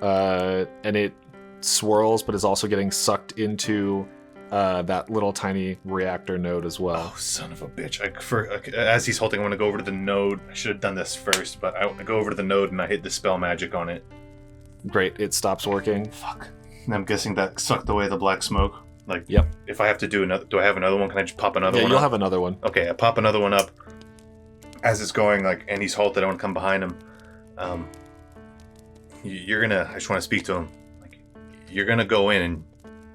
and it swirls, but is also getting sucked into that little tiny reactor node as well. Oh, son of a bitch. As he's holding, I'm going to go over to the node. I should have done this first, but I go over to the node and I hit the spell magic on it. Great, it stops working. Fuck. And I'm guessing that sucked away the black smoke. Like, yep. If I have to do another, do I have another one? Can I just pop another one up? Yeah, you'll have another one. Okay, I pop another one up. As it's going, like, and he's halted, I want to come behind him. I just want to speak to him. Like, you're gonna go in and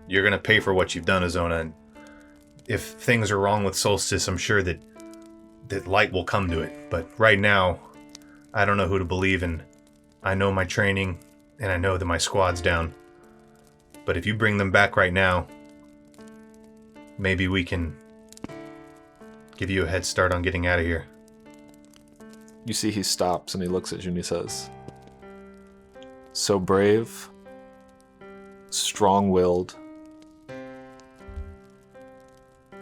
you're gonna pay for what you've done, Azona. And if things are wrong with Solstice, I'm sure that light will come to it. But right now, I don't know who to believe in. I know my training, and I know that my squad's down. But if you bring them back right now, maybe we can give you a head start on getting out of here. You see he stops and he looks at you and he says, so brave, strong-willed.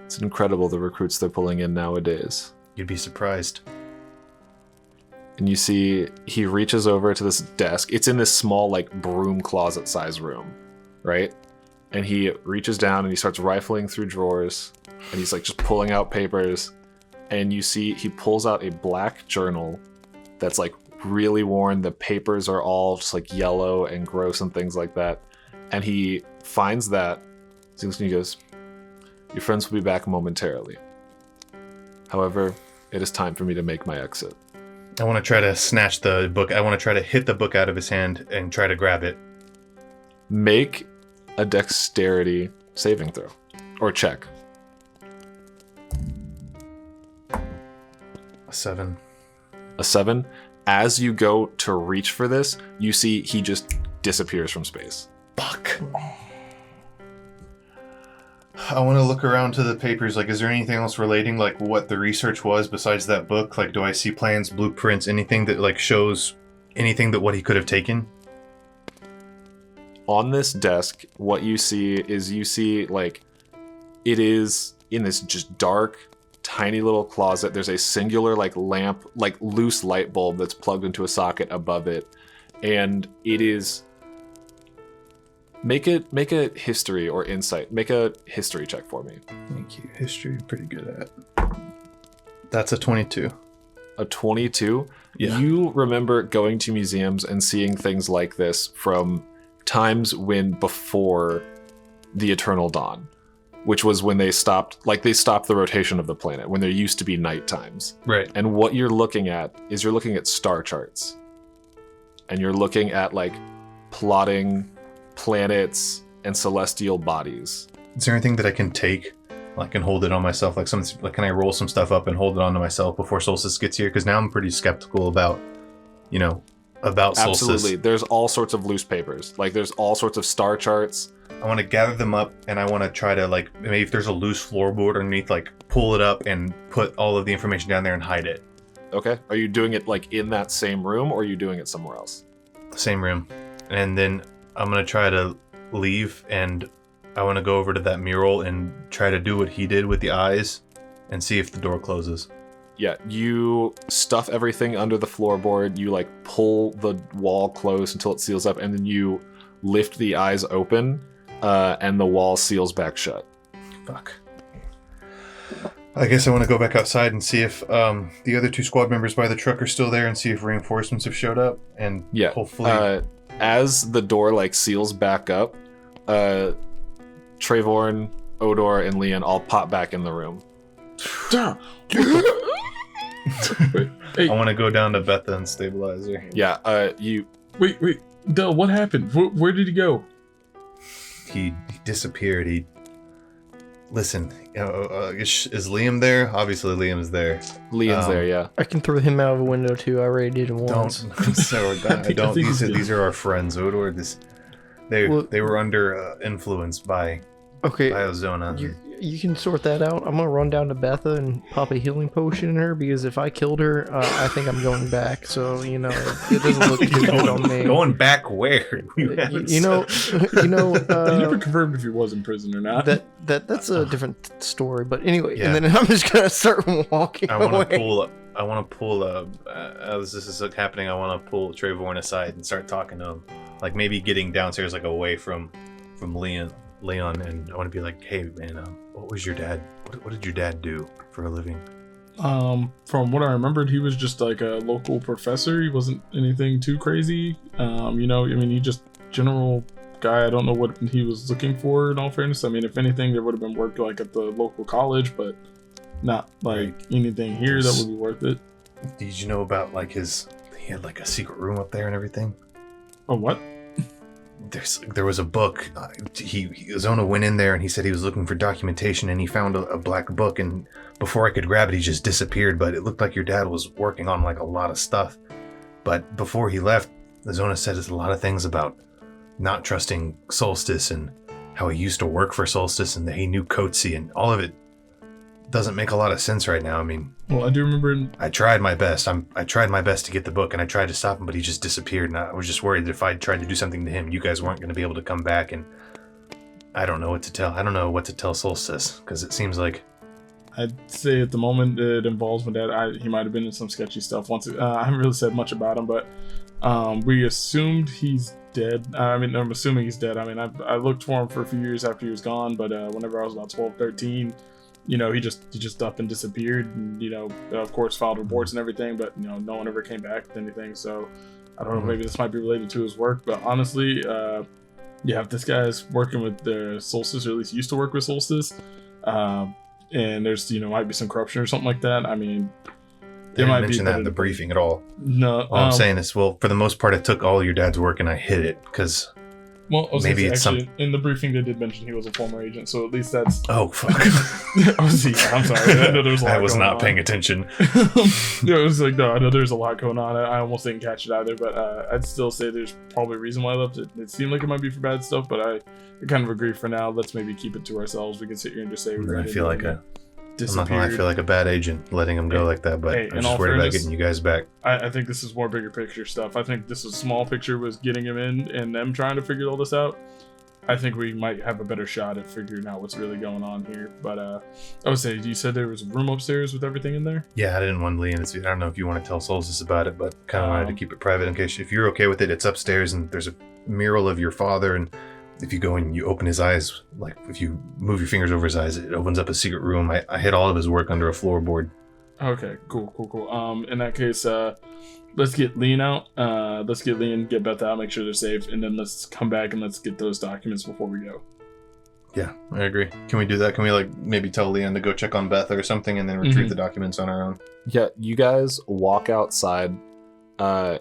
It's incredible the recruits they're pulling in nowadays. You'd be surprised. And you see he reaches over to this desk. It's in this small, like, broom closet size room, right? And he reaches down and he starts rifling through drawers and he's like just pulling out papers. And you see he pulls out a black journal that's like really worn. The papers are all just like yellow and gross and things like that. And he finds that. And he goes, your friends will be back momentarily. However, it is time for me to make my exit. I want to try to snatch the book. I want to try to hit the book out of his hand and try to grab it. Make a dexterity saving throw. Or check. A 7. A 7. As you go to reach for this, you see he just disappears from space. Fuck. I want to look around to the papers. Like, is there anything else relating, like, what the research was besides that book? Like, do I see plans, blueprints, anything that, like, shows anything that what he could have taken? On this desk, what you see, like, it is in this just dark, tiny little closet. There's a singular, like, lamp, like, loose light bulb that's plugged into a socket above it. And it is... Make a history or insight. Make a history check for me. Thank you. History, pretty good at. That's a 22. A 22? Yeah. You remember going to museums and seeing things like this from times before the Eternal Dawn, which was when they stopped the rotation of the planet, when there used to be night times. Right. And what you're looking at is you're looking at star charts. And you're looking at, like, plotting planets and celestial bodies. Is there anything that I can take, like, and hold it on myself? Like, can I roll some stuff up and hold it onto myself before Solstice gets here? Because now I'm pretty skeptical about Solstice. Absolutely. There's all sorts of loose papers. Like, there's all sorts of star charts. I want to gather them up, and I want to try to, like, maybe if there's a loose floorboard underneath, like, pull it up and put all of the information down there and hide it. Okay. Are you doing it, like, in that same room, or are you doing it somewhere else? Same room. And then I'm going to try to leave, and I want to go over to that mural and try to do what he did with the eyes and see if the door closes. Yeah, you stuff everything under the floorboard, you, like, pull the wall closed until it seals up, and then you lift the eyes open, and the wall seals back shut. Fuck. I guess I want to go back outside and see if the other 2 squad members by the truck are still there and see if reinforcements have showed up, and hopefully... as the door, like, seals back up, Trayvorn, Odor, and Leon all pop back in the room. Hey. I want to go down to Betha and Stabilizer. Yeah, you... Wait. Del, what happened? Where did he go? He disappeared. Listen, is Liam there? Obviously Liam is there. Leon's there, yeah. I can throw him out of a window too. I already did it once. Don't. These are our friends, Odor. They were under influence by Okay. by Azona. You can sort that out. I'm gonna run down to Betha and pop a healing potion in her because if I killed her, I think I'm going back. So it doesn't look too good on me. Going back where? You He never confirmed if he was in prison or not. That's a different story. But anyway, Yeah. and then I'm just gonna start walking I want to away. pull. I want to pull. As this is happening, I want to pull Trayvon aside and start talking to him, like maybe getting downstairs, like away from Leon, and I want to be like, "Hey, man, what was your dad? What did your dad do for a living?" From what I remembered, he was just like a local professor. He wasn't anything too crazy. He just general guy. I don't know what he was looking for. In all fairness, I mean, if anything, there would have been work like at the local college, but not like anything here that would be worth it. Did you know about like he had like a secret room up there and everything? Oh, what? There was a book. Azona went in there and he said he was looking for documentation and he found a black book, and before I could grab it, he just disappeared. But it looked like your dad was working on like a lot of stuff. But before he left, Azona said a lot of things about not trusting Solstice and how he used to work for Solstice and that he knew Coetzee, and all of it doesn't make a lot of sense right now. I mean, well, I do remember. I tried my best. I tried my best to get the book, and I tried to stop him, but he just disappeared. And I was just worried that if I tried to do something to him, you guys weren't going to be able to come back. And I don't know what to tell. I don't know what to tell Solstice, because it seems like I'd say at the moment it involves my dad. He might have been in some sketchy stuff. I haven't really said much about him, but we assumed he's dead. I'm assuming he's dead. I mean, I looked for him for a few years after he was gone, but whenever I was about 12, 13, he just up and disappeared, and of course filed reports and everything, but no one ever came back with anything. So I don't know, maybe this might be related to his work, but honestly, if this guy's working with the Solstice, or at least used to work with Solstice, and there's might be some corruption or something like that. I mean, they didn't mention that in the briefing at all. No, all I'm saying is, well, for the most part, I took all your dad's work and I hid it because. Well, maybe it's actually, in the briefing they did mention he was a former agent, so at least that's. Oh fuck! I'm sorry. I know there was a lot. I was going not on. Paying attention. It was like, no, I know there's a lot going on. I almost didn't catch it either, but I'd still say there's probably a reason why I left it. It seemed like it might be for bad stuff, but I kind of agree for now. Let's maybe keep it to ourselves. We can sit here and just say we're. I feel like I'm not gonna lie, I feel like a bad agent letting him go like that, but I'm just worried about getting you guys back. I think this is more bigger picture stuff. I think this is small picture was getting him in and them trying to figure all this out. I think we might have a better shot at figuring out what's really going on here. But I would say, you said there was a room upstairs with everything in there? Yeah, I didn't want Leon to see it. I don't know if you want to tell Solstice about it, but kind of wanted to keep it private in case, if you're okay with it. It's upstairs and there's a mural of your father, and if you go and you open his eyes, like if you move your fingers over his eyes, it opens up a secret room. I hid all of his work under a floorboard. Okay, cool. In that case, let's get Leon out. Let's get Leon, get Beth out, make sure they're safe, and then let's come back and let's get those documents before we go. Yeah, I agree. Can we do that? Can we maybe tell Leon to go check on Beth or something and then retrieve the documents on our own? Yeah, you guys walk outside, and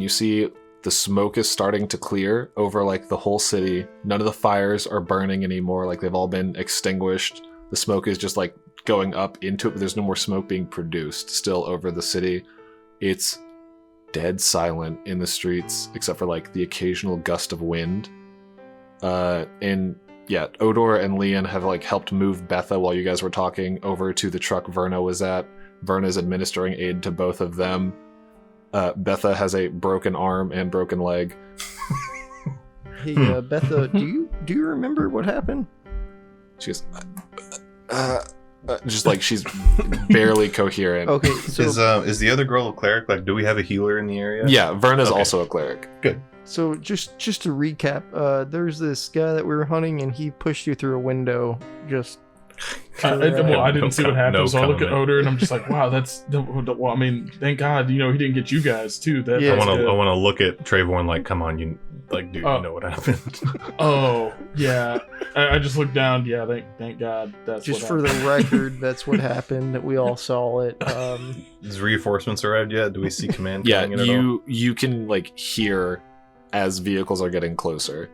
you see the smoke is starting to clear over the whole city. None of the fires are burning anymore. They've all been extinguished. The smoke is just going up into it, but there's no more smoke being produced still over the city. It's dead silent in the streets, except for the occasional gust of wind. And yeah, Odor and Leon have helped move Betha while you guys were talking over to the truck Verna was at. Verna's administering aid to both of them. Betha has a broken arm and broken leg. Hey, Betha, do you remember what happened? She goes, just she's barely coherent. Okay, so is the other girl a cleric? Do we have a healer in the area? Yeah, Verna's also a cleric. Good. So just to recap, there's this guy that we were hunting, and he pushed you through a window. I didn't see what happened, so I look at comment. Odor and I'm just like, wow, well, I mean, thank God, he didn't get you guys too. Yeah. I want to look at Trayvon come on, dude, you know what happened. Oh, yeah. I just looked down. Yeah, thank God. That's just what for happened. the record, that's what happened. That we all saw it. Has reinforcements arrived yet? Do we see command Yeah, coming in at all? you can hear as vehicles are getting closer.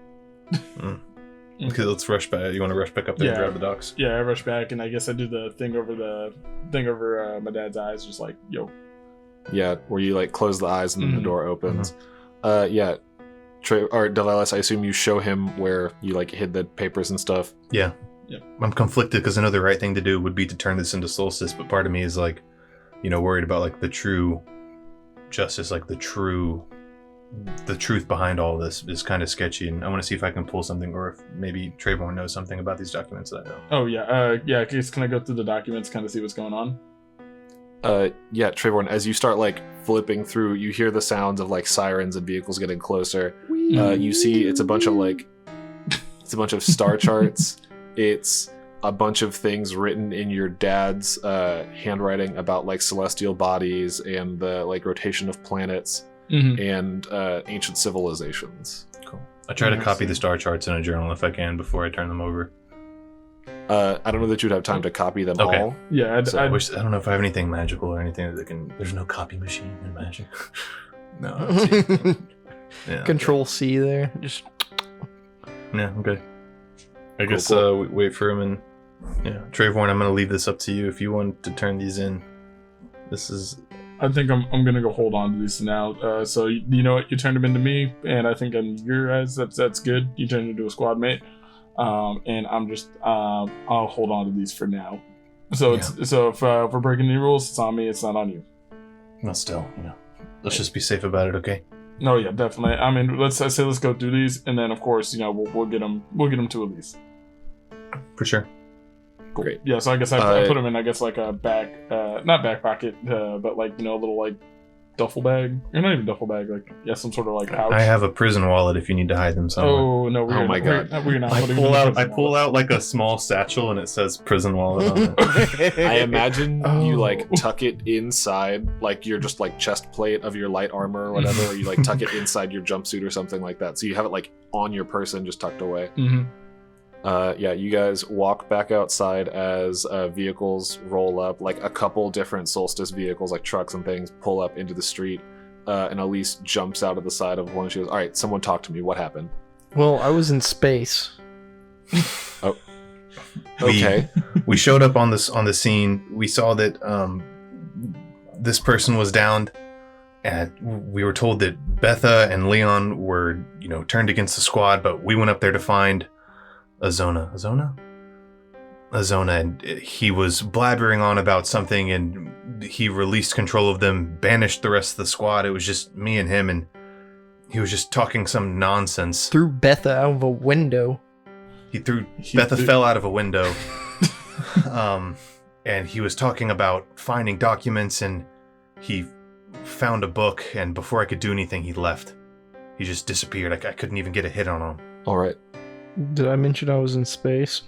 Okay, let's rush back. You want to rush back up there and Yeah. grab the docs? Yeah, I rushed back and I guess I did the thing over my dad's eyes, just yo. Yeah, where you close the eyes and then the door opens. Yeah, or Delilas, I assume you show him where you hid the papers and stuff. Yeah. I'm conflicted because I know the right thing to do would be to turn this into Solstice, but part of me is like, worried about like the true justice, like the truth behind all this is kind of sketchy, and I want to see if I can pull something, or if maybe Trayvon knows something about these documents that I know. Oh yeah, just can I go through the documents, kind of see what's going on? Yeah, Trayvon, as you start like flipping through, you hear the sounds of like sirens and vehicles getting closer. You see it's a bunch of star charts. It's a bunch of things written in your dad's handwriting about like celestial bodies and the like rotation of planets and ancient civilizations. Cool. I try to copy the star charts in a journal if I can before I turn them over. I don't know that you'd have time to copy them all. Yeah, I don't know if I have anything magical or anything that can. There's no copy machine in Magic. No. Yeah, Control C there. Just. Yeah. Okay. I guess we wait for him, and Trayvon, I'm gonna leave this up to you if you want to turn these in. This is. I think I'm gonna go hold on to these now. So you know what? You turned them into me, and I think on your eyes that's good. You turned into a squad mate. And I'm just I'll hold on to these for now. So if we're breaking any rules, it's on me. It's not on you. Well, still, let's just be safe about it, okay? No, yeah, definitely. I mean, let's go through these, and then of course, we'll get them to Elise. For sure. Cool. Great. Yeah. So I guess I put them in. I guess like a not back pocket, but like a little like duffel bag, or not even duffel bag, like some sort of like pouch. I have a prison wallet if you need to hide them somewhere. Oh no! Oh my god! We're not. I pull out like a small satchel and it says prison wallet on it. I imagine you like tuck it inside, like your just like chest plate of your light armor or whatever, or you like tuck it inside your jumpsuit or something like that. So you have it like on your person, just tucked away. You guys walk back outside as vehicles roll up, like a couple different Solstice vehicles, like trucks and things, pull up into the street, and Elise jumps out of the side of one. She goes, "All right, someone talk to me. What happened?" Well, I was in space. Oh, okay. We showed up on the scene. We saw that this person was downed, and we were told that Betha and Leon were, turned against the squad, but we went up there to find Azona, and he was blabbering on about something, and he released control of them, banished the rest of the squad. It was just me and him, and he was just talking some nonsense. Threw Betha out of a window. Betha fell out of a window. And he was talking about finding documents, and he found a book, and before I could do anything, he left. He just disappeared. I couldn't even get a hit on him. All right. Did I mention I was in space?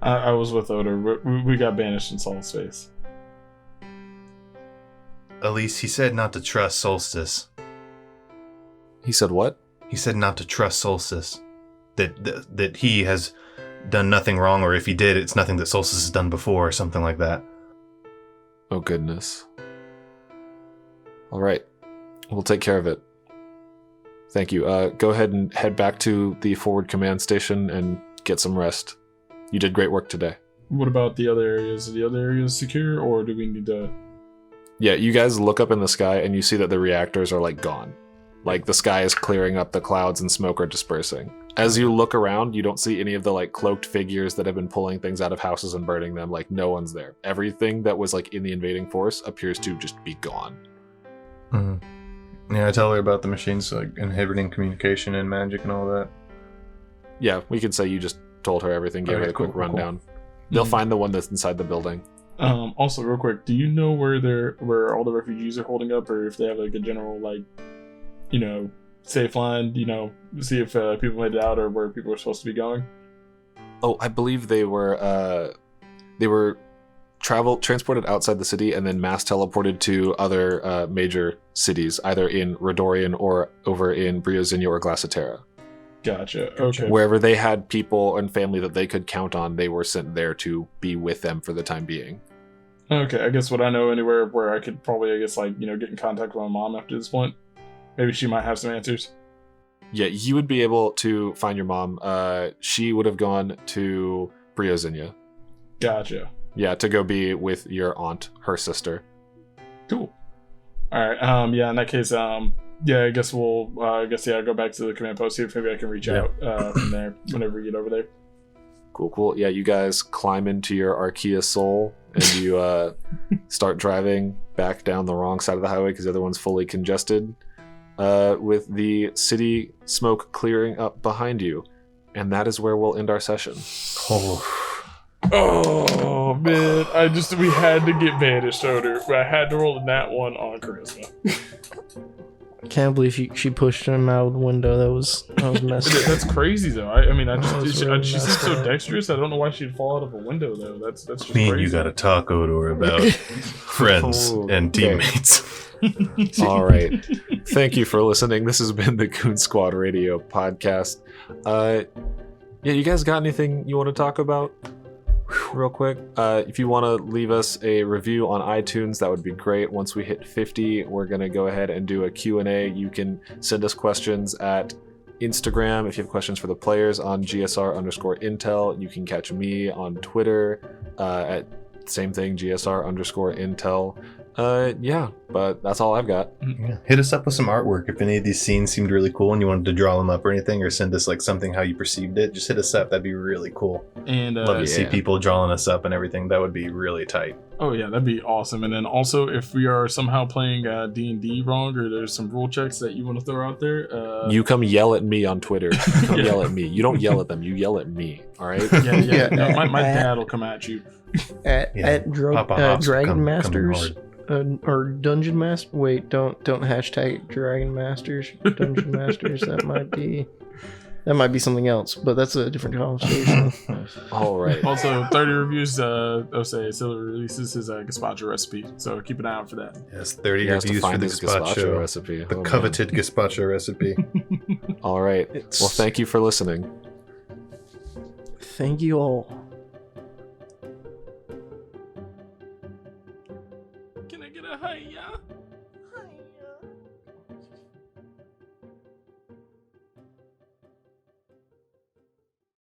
I was with Oda. We got banished in solid space. Elise, he said not to trust Solstice. He said what? He said not to trust Solstice. That he has done nothing wrong, or if he did, it's nothing that Solstice has done before, or something like that. Oh, goodness. All right. We'll take care of it. Thank you. Go ahead and head back to the forward command station and get some rest. You did great work today. What about the other areas? Are the other areas secure, or do we need to... Yeah, you guys look up in the sky and you see that the reactors are like gone. Like the sky is clearing up, the clouds and smoke are dispersing. As you look around, you don't see any of the like cloaked figures that have been pulling things out of houses and burning them. Like no one's there. Everything that was like in the invading force appears to just be gone. Mm-hmm. Yeah, I tell her about the machines like inhibiting communication and magic and all that. Yeah, we could say you just told her everything, gave her a quick rundown. Cool. They'll find the one that's inside the building. Also, real quick, do you know where all the refugees are holding up, or if they have like a general safe line? See if people made it out or where people were supposed to be going. Oh, I believe they were transported outside the city and then mass teleported to other major cities, either in Redorian or over in Briozinha or Glaciatera. Gotcha. Okay. Wherever they had people and family that they could count on, they were sent there to be with them for the time being. Okay, I guess would I know anywhere where I could probably, get in contact with my mom after this point? Maybe she might have some answers. Yeah, you would be able to find your mom. She would have gone to Briozinha. Gotcha. Yeah, to go be with your aunt, her sister. Cool. All right. In that case, I guess we'll, go back to the command post, see if maybe I can reach out from there whenever we get over there. Cool. Yeah, you guys climb into your Archaea Soul and you start driving back down the wrong side of the highway because the other one's fully congested, with the city smoke clearing up behind you. And that is where we'll end our session. Oh man, we had to get Vanished Odor. I had to roll a nat 1 on Charisma. I can't believe she pushed him out of the window. That was messed up. That's crazy though. I mean, That's she really seems messed so up. dexterous. I don't know why she'd fall out of a window though. That's just Me crazy. and you got to talk, Odor, about friends and Okay. teammates. All right. Thank you for listening. This has been the Goon Squad Radio podcast. Yeah, you guys got anything you want to talk about real quick? If you want to leave us a review on iTunes, that would be great. Once we hit 50, we're going to go ahead and do a Q&A. You can send us questions at Instagram if you have questions for the players on GSR_Intel. You can catch me on Twitter at same thing, GSR_Intel. Yeah, but that's all I've got. Yeah. Hit us up with some artwork. If any of these scenes seemed really cool and you wanted to draw them up or anything, or send us like something how you perceived it, just hit us up. That'd be really cool. And Love to see yeah. people drawing us up and everything. That would be really tight. oh yeah, that'd be awesome. And then also, if we are somehow playing D&D wrong, or there's some rule checks that you want to throw out there, You come yell at me on Twitter. You come Yeah. yell at me. You don't yell at them. You yell at me. All right? yeah, Yeah, no, my dad will come at you. at Yeah. Papa Hops will Dragon come Masters hard. or Dungeon Master. Wait, don't hashtag Dragon Masters. Dungeon Masters. That might be something else, but that's a different conversation. All right. Also, 30 reviews. Ose still releases his gazpacho recipe, so keep an eye out for that. Yes, 30 He has to reviews for find the his gazpacho gazpacho. recipe. The Oh, man. coveted gazpacho recipe. All right. Well, thank you for listening. Thank you all.